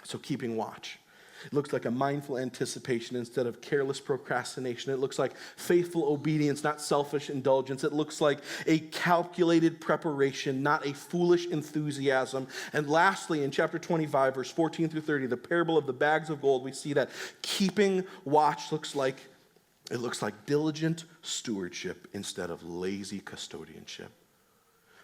So keeping watch. It looks like a mindful anticipation instead of careless procrastination. It looks like faithful obedience, not selfish indulgence. It looks like a calculated preparation, not a foolish enthusiasm. And lastly, in chapter 25, verse 14 through 30, the parable of the bags of gold, we see that keeping watch looks like diligent stewardship instead of lazy custodianship.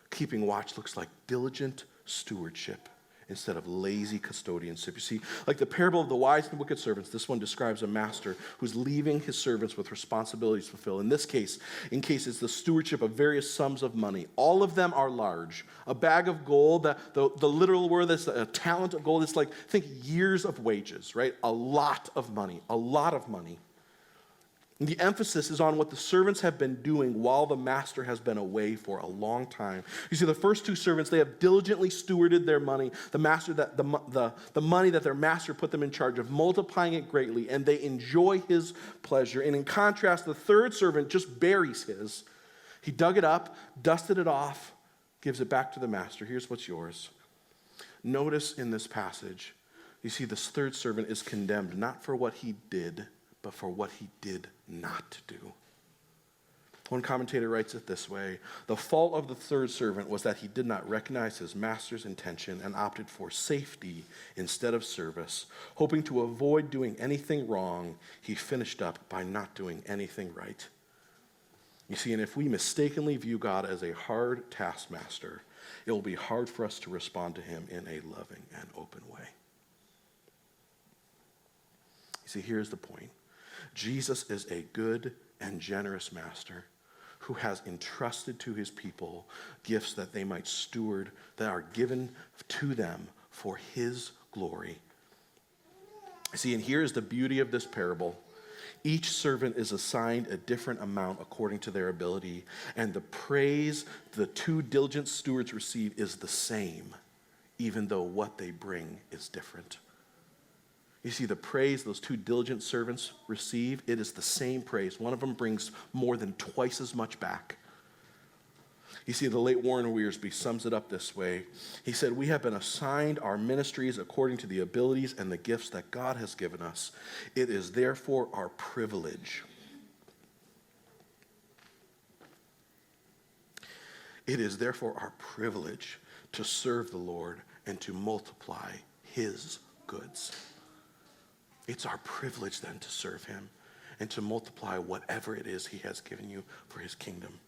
Keeping watch looks like diligent stewardship instead of lazy custodianship. You see, like the parable of the wise and wicked servants, this one describes a master who's leaving his servants with responsibilities to fulfill. In this case, it's the stewardship of various sums of money. All of them are large. A bag of gold, the literal word is a talent of gold. It's like, think years of wages, right? A lot of money. And the emphasis is on what the servants have been doing while the master has been away for a long time. You see, the first two servants, they have diligently stewarded their money, the money that their master put them in charge of, multiplying it greatly, and they enjoy his pleasure. And in contrast, the third servant just buries his. He dug it up, dusted it off, gives it back to the master. Here's what's yours. Notice in this passage, you see this third servant is condemned, not for what he did, but for what he did not do. One commentator writes it this way: the fault of the third servant was that he did not recognize his master's intention and opted for safety instead of service. Hoping to avoid doing anything wrong, he finished up by not doing anything right. You see, and if we mistakenly view God as a hard taskmaster, it will be hard for us to respond to him in a loving and open way. You see, here's the point. Jesus is a good and generous master who has entrusted to his people gifts that they might steward, that are given to them for his glory. See, and here is the beauty of this parable. Each servant is assigned a different amount according to their ability, and the praise the two diligent stewards receive is the same, even though what they bring is different. You see, the praise those two diligent servants receive, it is the same praise. One of them brings more than twice as much back. You see, the late Warren Wiersbe sums it up this way. He said, "We have been assigned our ministries according to the abilities and the gifts that God has given us. It is therefore our privilege. It is therefore our privilege to serve the Lord and to multiply his goods." It's our privilege then to serve him and to multiply whatever it is he has given you for his kingdom.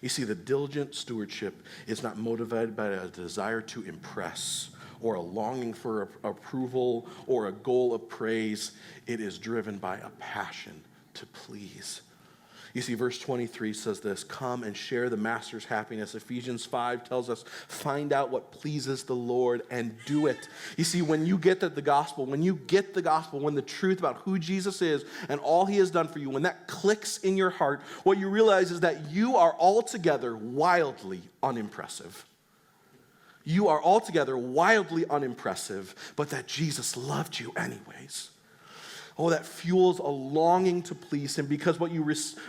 You see, the diligent stewardship is not motivated by a desire to impress or a longing for approval or a goal of praise. It is driven by a passion to please. You see, verse 23 says this: come and share the master's happiness. Ephesians 5 tells us, find out what pleases the Lord and do it. You see, when you get the gospel, when the truth about who Jesus is and all he has done for you, when that clicks in your heart, what you realize is that you are altogether wildly unimpressive. You are altogether wildly unimpressive, but that Jesus loved you anyways. Oh, that fuels a longing to please him, because what you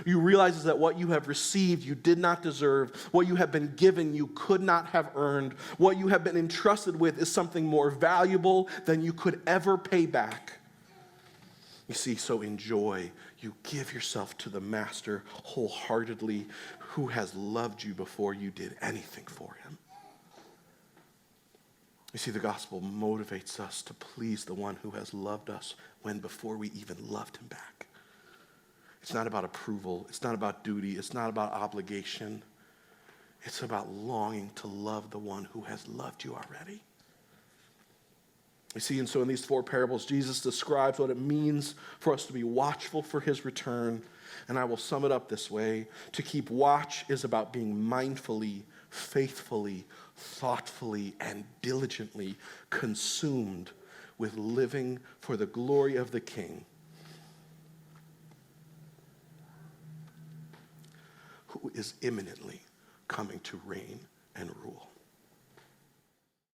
realize is that what you have received you did not deserve. What you have been given you could not have earned. What you have been entrusted with is something more valuable than you could ever pay back. You see, so enjoy. You give yourself to the master wholeheartedly, who has loved you before you did anything for him. You see, the gospel motivates us to please the one who has loved us when before we even loved him back. It's not about approval. It's not about duty. It's not about obligation. It's about longing to love the one who has loved you already. You see, and so in these four parables, Jesus describes what it means for us to be watchful for his return. And I will sum it up this way. To keep watch is about being mindfully, faithfully, thoughtfully, and diligently consumed with living for the glory of the King, who is imminently coming to reign and rule.